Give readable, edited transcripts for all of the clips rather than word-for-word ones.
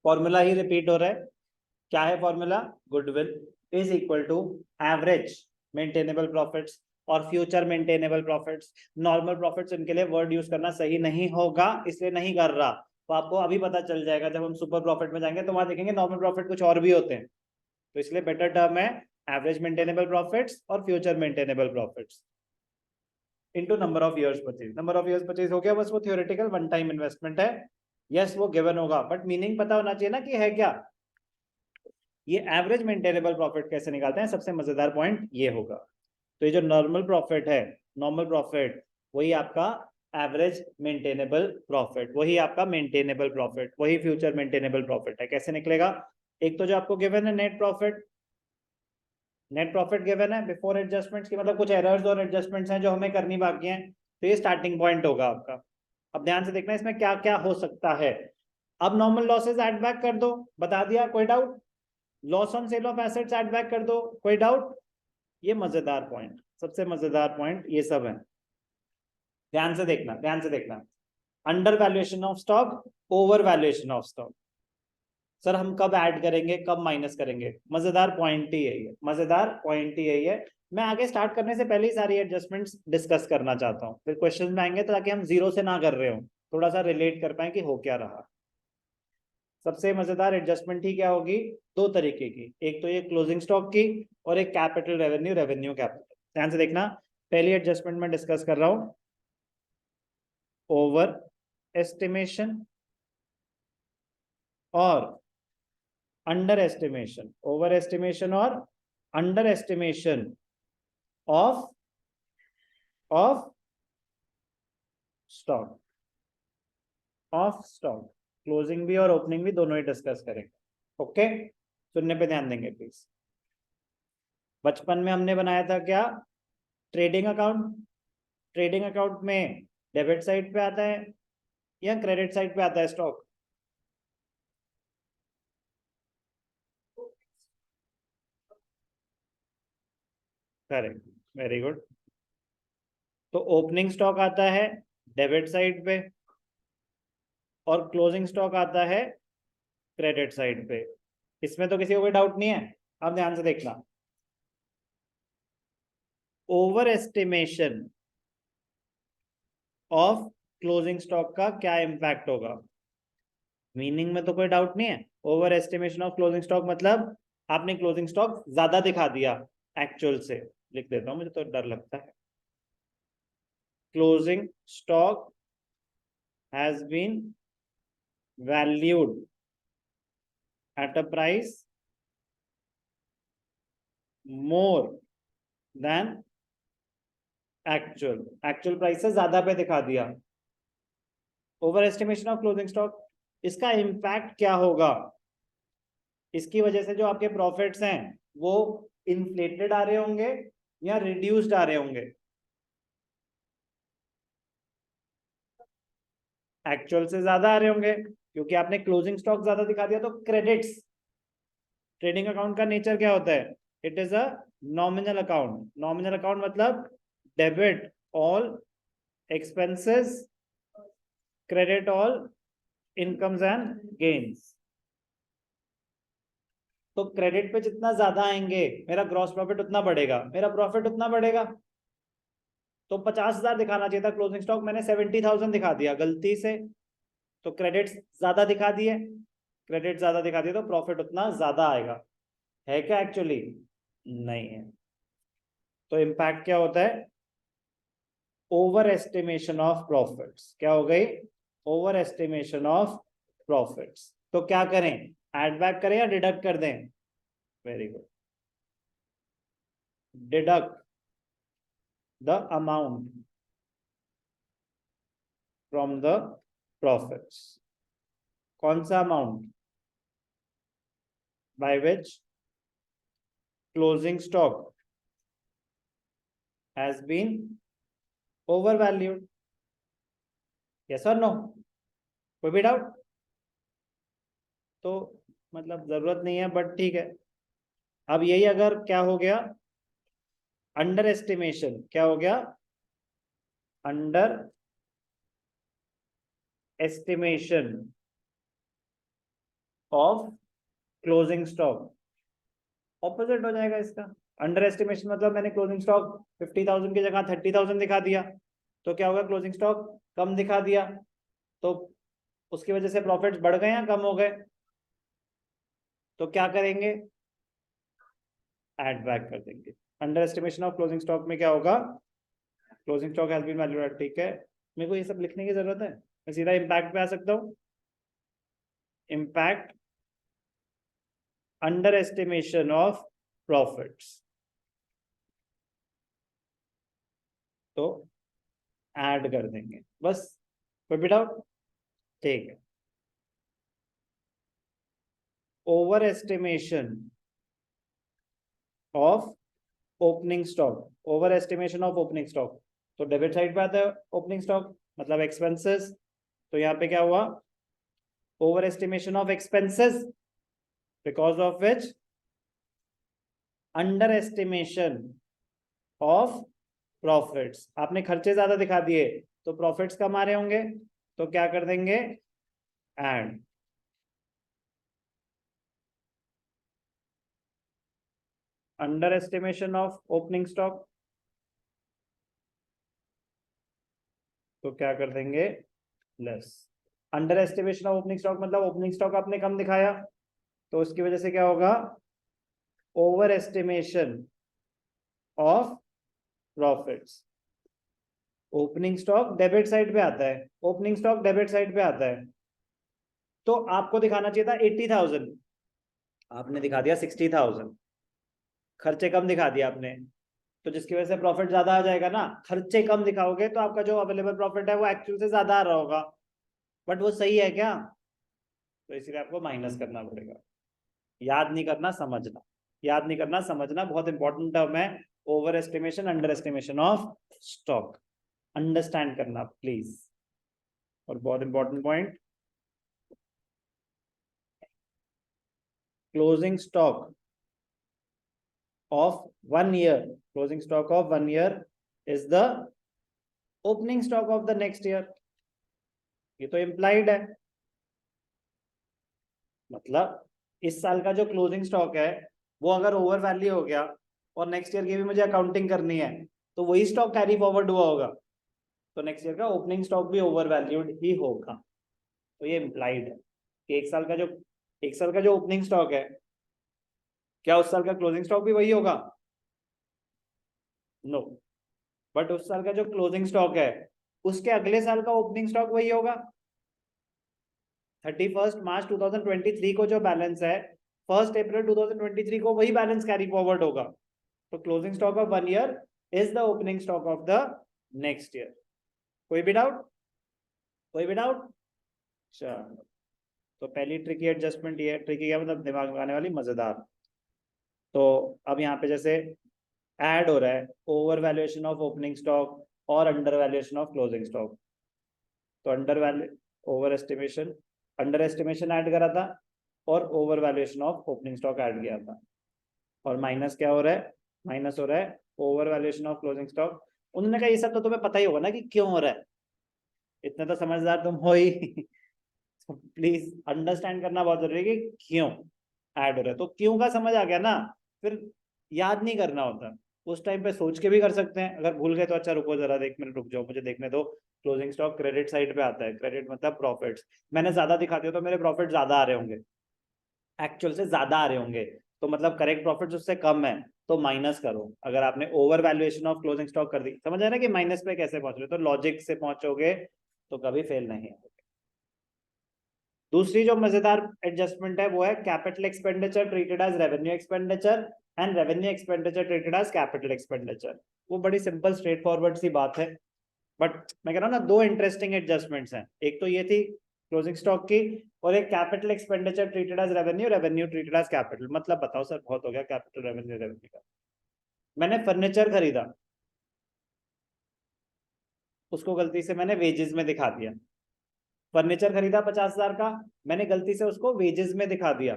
Formula ही repeat हो रहा है। क्या है formula? Goodwill is equal to average maintainable profits और future maintainable profits. Normal profits इनके लिए वर्ड यूज करना सही नहीं होगा, इसलिए नहीं कर रहा। तो आपको अभी पता चल जाएगा, जब हम सुपर प्रॉफिट में जाएंगे तो वहां देखेंगे नॉर्मल प्रॉफिट कुछ और भी होते हैं। तो इसलिए बेटर टर्म है एवरेज मेंटेनेबल प्रॉफिट्स और future maintainable profits into number of years purchase. Number of years purchase हो गया, बस वो थ्योरेटिकल वन टाइम इन्वेस्टमेंट है। यस वो गिवन होगा, बट मीनिंग पता होना चाहिए ना कि है क्या। ये एवरेज मेंटेनेबल प्रॉफिट कैसे निकालते हैं, सबसे मजेदार पॉइंट ये होगा। तो ये जो नॉर्मल प्रॉफिट है, नॉर्मल प्रॉफिट, वही आपका एवरेज मेंटेनेबल प्रॉफिट, वही आपका मेंटेनेबल प्रॉफिट, वही फ्यूचर मेंटेनेबल प्रॉफिट है। कैसे निकलेगा? एक तो जो आपको गिवन है net profit, net profit given है बिफोर एडजस्टमेंट्स की, मतलब कुछ एरर्स और एडजस्टमेंट्स हैं जो हमें करनी बाकी हैं, तो ये स्टार्टिंग पॉइंट होगा आपका। अब ध्यान से देखना इसमें क्या क्या हो सकता है। अब नॉर्मल लॉसेस ऐड बैक कर दो, बता दिया, कोई doubt? Loss on sale of assets add back कर दो, कोई डाउट? ये मजेदार पॉइंट, सबसे मजेदार पॉइंट ये सब है। ध्यान से देखना, ध्यान से देखना। Under valuation of stock, over valuation of stock. Sir हम कब ऐड करेंगे, कब माइनस करेंगे? मजेदार पॉइंट ही यही है, मजेदार पॉइंट ही यही है। मैं आगे स्टार्ट करने से पहले ही सारी एडजस्टमेंट्स डिस्कस करना चाहता हूँ, फिर क्वेश्चन में आएंगे ताकि हम जीरो से ना कर रहे हो, थोड़ा सा रिलेट कर पाए कि हो क्या रहा। सबसे मजेदार एडजस्टमेंट ही क्या होगी? दो तरीके की, एक तो ये क्लोजिंग स्टॉक की और एक कैपिटल रेवेन्यू, रेवेन्यू कैपिटल। ध्यान से देखना, पहली एडजस्टमेंट में डिस्कस कर रहा हूं, ओवर एस्टिमेशन और अंडर एस्टिमेशन, ओवर एस्टिमेशन और under estimation of stock, of stock. Closing भी और ओपनिंग भी दोनों ही डिस्कस करेंगे। ओके, सुनने पे ध्यान देंगे प्लीज। बचपन में हमने बनाया था क्या? Trading account. ट्रेडिंग अकाउंट में डेबिट साइड पे आता है या क्रेडिट साइड पे आता है स्टॉक? Correct, very good. तो ओपनिंग स्टॉक आता है डेबिट साइड पे और क्लोजिंग स्टॉक आता है क्रेडिट साइड पे। इसमें तो किसी को कोई डाउट नहीं है। अब ध्यान से देखना, over estimation of closing stock का क्या इंपैक्ट होगा? मीनिंग में तो कोई डाउट नहीं है। Over estimation of closing stock मतलब आपने क्लोजिंग स्टॉक ज्यादा दिखा दिया एक्चुअल से। लिख देता हूं, मुझे तो डर लगता है। Closing stock has been valued at a price more than actual, actual price से ज्यादा पे दिखा दिया। Over estimation of closing stock, इसका इंपैक्ट क्या होगा? इसकी वजह से जो आपके प्रॉफिट्स हैं वो इन्फ्लेटेड आ रहे होंगे या रिड्यूस्ड आ रहे होंगे? एक्चुअल से ज्यादा आ रहे होंगे, क्योंकि आपने क्लोजिंग स्टॉक ज्यादा दिखा दिया। तो क्रेडिट्स, ट्रेडिंग अकाउंट का नेचर क्या होता है? It is a nominal account. Nominal account मतलब debit all expenses, credit all incomes and gains. तो क्रेडिट पे जितना ज्यादा आएंगे मेरा ग्रॉस प्रॉफिट उतना बढ़ेगा, मेरा प्रॉफिट उतना बढ़ेगा। तो 50,000 दिखाना चाहिए था क्लोजिंग स्टॉक, मैंने 70,000 दिखा दिया गलती से। तो क्रेडिट ज्यादा दिखा दिए, क्रेडिट ज्यादा दिखा दिए तो प्रॉफिट उतना ज्यादा आएगा। है क्या एक्चुअली? नहीं है। तो इम्पैक्ट क्या होता है? Over estimation of profits. क्या हो गई? Over estimation of profits. तो क्या करें, एड बैक करें या डिडक्ट कर दें? Very good, deduct the amount from the profits. कौन सा amount? By which closing stock has been over valued. Yes और नो? कोई भी डाउट? तो मतलब जरूरत नहीं है, बट ठीक है। अब यही अगर क्या हो गया, अंडर एस्टिमेशन, क्या हो गया? Under estimation of closing stock, opposite हो जाएगा इसका। अंडर एस्टिमेशन मतलब मैंने क्लोजिंग स्टॉक 50,000 की जगह 30,000 दिखा दिया, तो क्या होगा, क्लोजिंग स्टॉक कम दिखा दिया, तो उसकी वजह से प्रॉफिट्स बढ़ गए या कम हो गए, तो क्या करेंगे, ऐड बैक कर देंगे। Under estimation of closing stock में क्या होगा, closing stock has been valued, ठीक है, मेरे को ये सब लिखने की जरूरत है, मैं सीधा इम्पैक्ट पे आ सकता हूँ। Impact under estimation of profits, तो ऐड कर देंगे बस, कोई भी डाउट, ठीक है। Over estimation of opening stock, over estimation of opening stock, तो डेबिट साइड पे आता है ओपनिंग स्टॉक मतलब एक्सपेंसेस, तो यहाँ पे क्या हुआ, over estimation of expenses because of which under estimation of profits, आपने खर्चे ज्यादा दिखा दिए तो प्रॉफिट्स कम आ रहे होंगे, तो क्या कर देंगे, add. Under estimation of opening stock, तो क्या कर देंगे, less. Under estimation of opening stock मतलब ओपनिंग स्टॉक आपने कम दिखाया, तो उसकी वजह से क्या होगा, over estimation of profits. Opening stock debit side पे आता है, ओपनिंग स्टॉक डेबिट साइड पे आता है, तो आपको दिखाना चाहिए था 80,000, आपने दिखा दिया 60,000, खर्चे कम दिखा दिया आपने, तो जिसकी वजह से प्रॉफिट ज्यादा आ जाएगा ना, खर्चे कम दिखाओगे तो आपका जो अवेलेबल प्रॉफिट है वो एक्चुअल से ज्यादा आ रहा होगा, बट वो सही है क्या, तो इसलिए आपको माइनस करना पड़ेगा। याद नहीं करना, समझना, याद नहीं करना, समझना, बहुत इंपॉर्टेंट टर्म है over estimation under estimation of stock, understand करना प्लीज। और बहुत important point, closing stock of 1 year, closing stock of 1 year is the opening stock of the next year, ये तो implied है, मतलब इस साल का जो क्लोजिंग स्टॉक है वो अगर ओवर वैल्यू हो गया और नेक्स्ट ईयर की भी मुझे अकाउंटिंग करनी है, तो वही स्टॉक कैरी फॉरवर्ड हुआ होगा, तो नेक्स्ट ईयर का ओपनिंग स्टॉक भी ओवर वैल्यूड ही होगा, तो ये इम्प्लाइड है कि एक साल का जो ओपनिंग स्टॉक है, क्या उस साल का क्लोजिंग स्टॉक भी वही होगा, नो, बट उस साल का जो क्लोजिंग स्टॉक है उसके अगले साल का ओपनिंग स्टॉक वही होगा। 31 मार्च 2023 को जो बैलेंस है 1 अप्रैल 2023 को वही बैलेंस कैरी फॉरवर्ड होगा, तो closing stock of 1 year is the opening stock of the next year. कोई भी डाउट, कोई भी डाउट, चलो, तो पहली ट्रिकी एडजस्टमेंट ये, ट्रिकी क्या मतलब दिमाग लगाने वाली, मजेदार। तो अब यहाँ पे जैसे ऐड हो रहा है over valuation of opening stock और under valuation of closing stock, तो under value over estimation, under estimation add करा था और over valuation of opening stock add किया था, और माइनस क्या हो रहा है, माइनस हो रहा है over valuation of closing stock. उन्होंने कहा ये सब तो तुम्हें पता ही होगा ना कि क्यों हो रहा है, इतना तो समझदार तुम हो ही तो प्लीज अंडरस्टैंड करना बहुत जरूरी है कि क्यों ऐड हो रहा है, तो क्यों का समझ आ गया ना, फिर याद नहीं करना होता, उस टाइम पे सोच के भी कर सकते हैं, अगर भूल गए तो अच्छा रुको जरा, एक मिनट रुक जाओ, मुझे देखने दो। क्लोजिंग स्टॉक क्रेडिट साइड पे आता है, क्रेडिट मतलब प्रॉफिट्स, मैंने ज्यादा दिखा दिया तो मेरे प्रॉफिट ज्यादा आ रहे होंगे, एक्चुअल से ज्यादा आ रहे होंगे, तो मतलब करेक्ट प्रॉफिट उससे कम है, तो माइनस करो। अगर आपने over valuation of closing stock कर दी, समझ आया ना कि माइनस पे कैसे पहुंच रहे, तो लॉजिक से पहुंचोगे तो कभी फेल नहीं होगे। दूसरी जो मजेदार एडजस्टमेंट है वो है capital expenditure treated as revenue expenditure and revenue expenditure treated as capital expenditure. वो बड़ी सिंपल स्ट्रेट फॉरवर्ड सी बात है, बट मैं कह रहा हूँ ना, दो इंटरेस्टिंग एडजस्टमेंट्स हैं, एक तो ये थी क्लोजिंग स्टॉक की, और एक capital expenditure treated as revenue, revenue treated as capital. मतलब बताओ सर, बहुत हो गया कैपिटल रेवेन्यू रेवेन्यू का। मैंने फर्नीचर खरीदा, उसको गलती से मैंने वेजेस में दिखा दिया, फर्नीचर खरीदा 50,000 का, मैंने गलती से उसको वेजेस में दिखा दिया,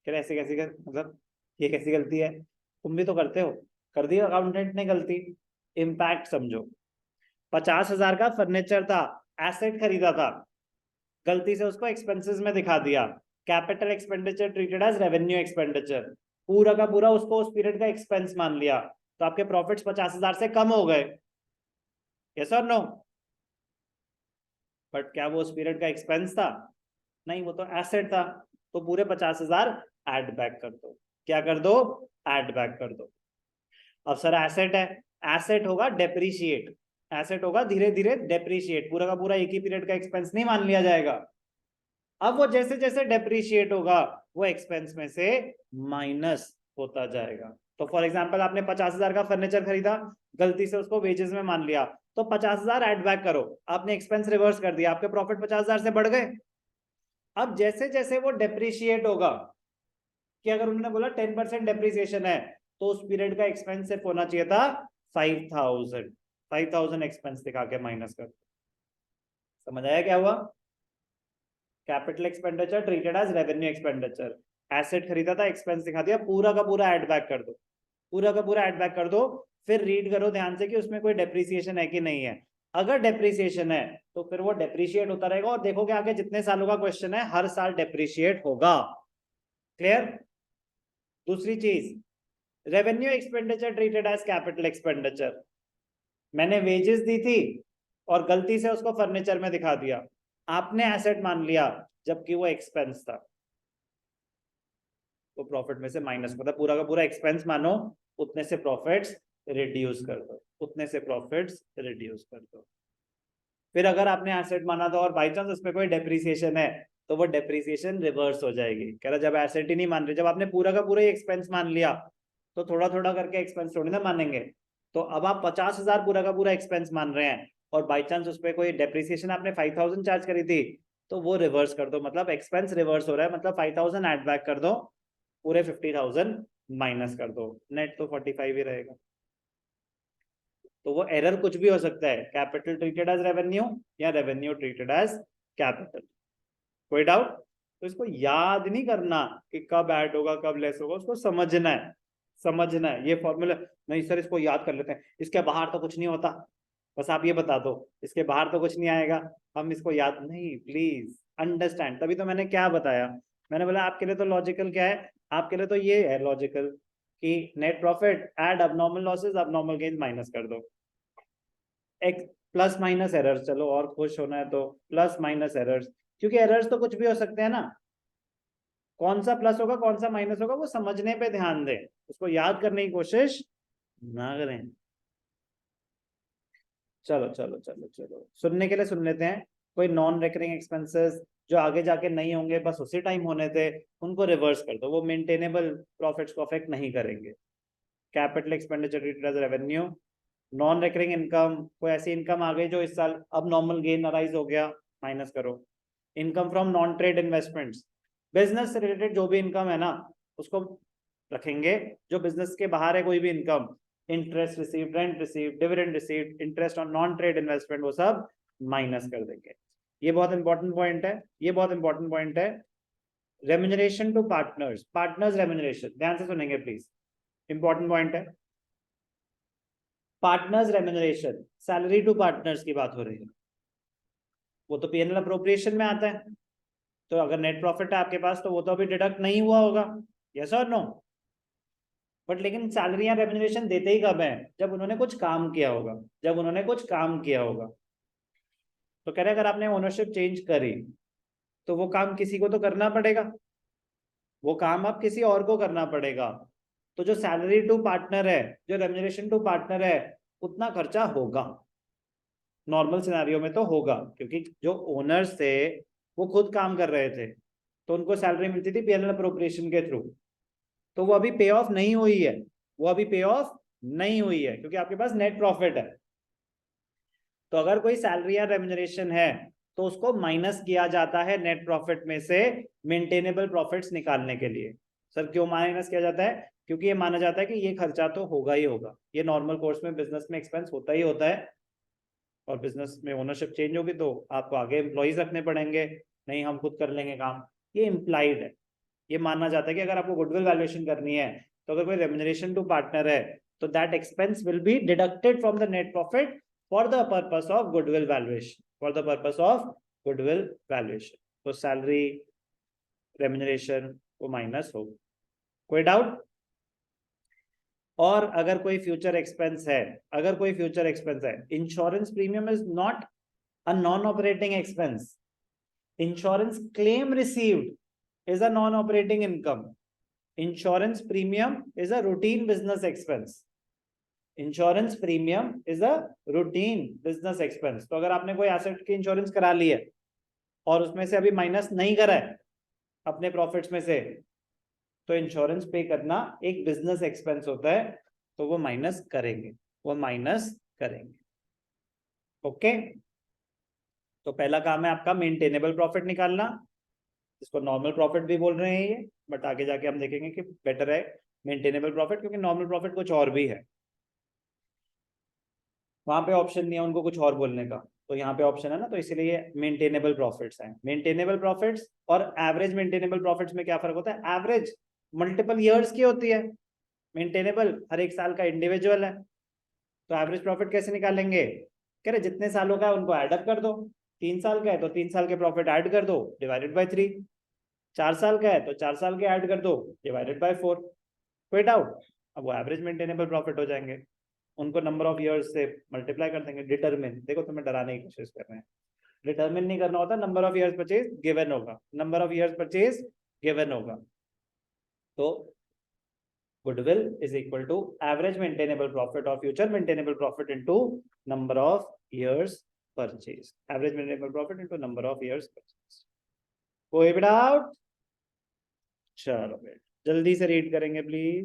फिर ऐसे कैसे मतलब ये कैसी गलती है, तुम भी तो करते हो, कर दी अकाउंटेंट ने गलती, इम्पैक्ट समझो। 50,000 का फर्नीचर था, एसेट खरीदा था, गलती से उसको एक्सपेंसेस में दिखा दिया, capital expenditure treated as revenue expenditure, पूरा का पूरा उसको उस पीरियड का एक्सपेंस मान लिया, तो आपके प्रॉफिट्स 50,000 से कम हो गए, यस और नो? बट क्या वो उस पीरियड का एक्सपेंस था? नहीं, वो तो एसेट था, तो पूरे 50,000 ऐड बैक कर दो। क्या कर दो? ऐड बैक कर दो। अब सर एसेट है, एसेट होगा डेप्रीशिएट, एसेट होगा धीरे धीरे डेप्रीशिएट, पूरा का पूरा एक ही पीरियड का एक्सपेंस नहीं मान लिया जाएगा। अब वो जैसे जैसे डेप्रीशिएट होगा वो एक्सपेंस में से माइनस होता जाएगा। तो फॉर एग्जांपल आपने 50,000 का फर्नीचर खरीदा, गलती से उसको वेजेस में मान लिया, तो 50,000 ऐड बैक करो, आपने एक्सपेंस रिवर्स कर दिया, आपके प्रॉफिट 50,000 से बढ़ गए। अब जैसे जैसे वो डेप्रीशिएट होगा, कि अगर उन्होंने बोला 10% डेप्रीसिएशन है, तो उस पीरियड का एक्सपेंस सिर्फ होना चाहिए था 5,000 एक्सपेंस दिखा के माइनस कर। समझ आया क्या हुआ? Capital expenditure treated as revenue expenditure, asset खरीदा था, एक्सपेंस दिखा दिया, पूरा का पूरा ऐड बैक कर दो, पूरा का पूरा ऐड बैक कर दो, फिर रीड करो ध्यान से कि उसमें कोई डेप्रीसिएशन है कि नहीं है। अगर डेप्रीसिएशन है तो फिर वो डेप्रीशिएट होता रहेगा, और देखोगे आगे जितने सालों का क्वेश्चन है हर साल डेप्रीशिएट होगा। क्लियर? दूसरी चीज, revenue expenditure treated as capital expenditure, मैंने वेजेस दी थी और गलती से उसको फर्नीचर में दिखा दिया, आपने एसेट मान लिया जबकि वो एक्सपेंस था, तो प्रॉफिट में से माइनस, मतलब पूरा का पूरा एक्सपेंस मानो, उतने से प्रॉफिट्स रिड्यूस कर दो, उतने से प्रॉफिट्स रिड्यूस कर दो। फिर अगर आपने एसेट माना था और बाई चांस उसमें कोई डेप्रीसिएशन है, तो वो डेप्रीसिएशन रिवर्स हो जाएगी। कह रहा जब एसेट ही नहीं मान रहे, जब आपने पूरा का पूरा ही एक्सपेंस मान लिया, तो थोड़ा थोड़ा करके एक्सपेंस थोड़ी ना मानेंगे। तो अब आप 50,000 पूरा का पूरा एक्सपेंस मान रहे हैं, और बाई चांस उस पर कोई डेप्रीसिएशन आपने 5,000 चार्ज करी थी, तो वो रिवर्स कर दो, मतलब एक्सपेंस रिवर्स हो रहा है, मतलब 5,000 ऐड बैक कर दो, पूरे 50,000 माइनस कर दो, नेट तो 45 ही रहेगा। तो वो एरर कुछ भी हो सकता है, कैपिटल ट्रीटेड एज रेवेन्यू या रेवेन्यू ट्रीटेड एज कैपिटल। कोई डाउट? तो इसको याद नहीं करना कि कब ऐड होगा कब लेस होगा, उसको समझना है, समझना है। ये फॉर्मूला नहीं सर इसको याद कर लेते हैं, इसके बाहर तो कुछ नहीं होता, बस आप ये बता दो इसके बाहर तो कुछ नहीं आएगा, हम इसको याद नहीं, प्लीज अंडरस्टैंड। तभी तो मैंने क्या बताया, मैंने बोला आपके लिए तो लॉजिकल क्या है, आपके लिए तो ये है लॉजिकल कि net profit add abnormal losses abnormal gain minus कर दो, एक प्लस माइनस एरर्स, चलो और खुश होना है तो प्लस माइनस एरर्स, क्योंकि एरर्स तो कुछ भी हो सकते हैं ना, कौन सा प्लस होगा कौन सा माइनस होगा वो समझने पे ध्यान दें, उसको याद करने की कोशिश ना करें। चलो चलो चलो चलो, सुनने के लिए सुन लेते हैं। कोई नॉन रिकरिंग एक्सपेंसेस जो आगे जाके नहीं होंगे, बस उसी टाइम होने थे, उनको रिवर्स कर दो, वो मेंटेनेबल प्रॉफिट्स को अफेक्ट नहीं करेंगे। Capital expenditure treated as revenue, non recurring income, कोई ऐसी इनकम आ गई जो इस साल अब नॉर्मल गेन अराइज हो गया, माइनस करो। Income from non trade investments, business से रिलेटेड जो भी इनकम है ना उसको रखेंगे, जो बिजनेस के बाहर है कोई भी income, interest received, rent received, dividend received, interest on non trade investment, वो सब माइनस कर देंगे। ये बहुत इंपॉर्टेंट पॉइंट है, ये बहुत इंपॉर्टेंट पॉइंट है। Remuneration to partners, partners remuneration, ध्यान से सुनेंगे प्लीज, इंपॉर्टेंट पॉइंट है। Partners remuneration, salary to partners की बात हो रही है, वो तो पीएनएल अप्रोप्रिएशन में आता है, तो अगर नेट प्रॉफिट है आपके पास तो वो तो अभी डिडक्ट नहीं हुआ होगा, यस और नो? बट लेकिन सैलरी या रेम्यूनरेशन देते ही कब है? जब उन्होंने कुछ काम किया होगा, जब उन्होंने कुछ काम किया होगा। तो कह रहे अगर आपने ओनरशिप चेंज करी तो वो काम किसी को तो करना पड़ेगा, वो काम अब किसी और को करना पड़ेगा, तो जो सैलरी टू पार्टनर है, जो रेम्यूनरेशन टू पार्टनर है, उतना खर्चा होगा, नॉर्मल सिनेरियो में तो होगा, क्योंकि जो ओनर्स थे वो खुद काम कर रहे थे, तो उनको सैलरी मिलती थी पीएनएल अप्रोप्रिएशन के थ्रू, तो वो अभी पे ऑफ नहीं हुई है, वो अभी पे ऑफ नहीं हुई है, क्योंकि आपके पास नेट प्रॉफिट है। तो अगर कोई सैलरी या रेम्यूनरेशन है तो उसको माइनस किया जाता है नेट प्रॉफिट में से मेंटेनेबल प्रॉफिट्स निकालने के लिए। सर क्यों माइनस किया जाता है? क्योंकि ये माना जाता है कि ये खर्चा तो होगा ही होगा, ये नॉर्मल कोर्स में बिजनेस में एक्सपेंस होता ही होता है, और बिजनेस में ओनरशिप चेंज होगी तो आपको आगे एम्प्लॉइज रखने पड़ेंगे, नहीं हम खुद कर लेंगे काम, ये इम्प्लाइड है। ये मानना जाता है कि अगर आपको गुडविल वैल्यूएशन करनी है तो अगर कोई रेम्यूनरेशन टू पार्टनर है तो that expense will be deducted from the net profit for the purpose of goodwill valuation, for the purpose of goodwill valuation. तो सैलरी, रेम्यूनरेशन वो माइनस हो। कोई डाउट? और अगर कोई फ्यूचर एक्सपेंस है, insurance premium is not a non operating expense, insurance claim received is a non operating income, insurance premium is a routine business expense, insurance premium is a routine business expense. तो अगर आपने कोई asset की insurance करा ली है और उसमें से अभी माइनस नहीं करा है अपने प्रॉफिट्स में से, तो इंश्योरेंस पे करना एक बिजनेस एक्सपेंस होता है, तो वो माइनस करेंगे, ओके। तो पहला काम है आपका मेंटेनेबल प्रॉफिट निकालना, इसको नॉर्मल प्रॉफिट भी बोल रहे हैं ये, बट आगे जाके हम देखेंगे कि बेटर है मेंटेनेबल प्रॉफिट, क्योंकि नॉर्मल प्रॉफिट कुछ और भी है, वहां पे ऑप्शन नहीं है उनको कुछ और बोलने का, तो यहाँ पे ऑप्शन है ना, तो इसीलिए मेंटेनेबल प्रॉफिट्स हैं। मेंटेनेबल प्रॉफिट्स और एवरेज मेंटेनेबल प्रॉफिट्स में क्या फर्क होता है? एवरेज मल्टीपल ईयर्स की होती है, मेंटेनेबल हर एक साल का इंडिविजुअल है। तो एवरेज प्रॉफिट कैसे निकालेंगे? कह रहे जितने सालों का है उनको एड अप कर दो, 3 साल का है तो 3 साल के प्रॉफिट ऐड कर दो डिवाइडेड बाय 3, 4 साल का है तो 4 साल के ऐड कर दो डिवाइडेड बाय 4। कोई डाउट? अब वो एवरेज मेंटेनेबल प्रॉफिट हो जाएंगे, उनको नंबर ऑफ ईयर्स से मल्टीप्लाई कर देंगे। डिटरमिन, देखो तुम्हें डराने की कोशिश कर रहे हैं, डिटरमिन नहीं करना होता, number of years purchase given होगा, number of years purchase given होगा। तो goodwill is equal to average maintainable profit or future maintainable profit into number of years purchased, average maintainable profit into number of years purchased। कोई भी doubt? चलो बेटा जल्दी से read करेंगे please.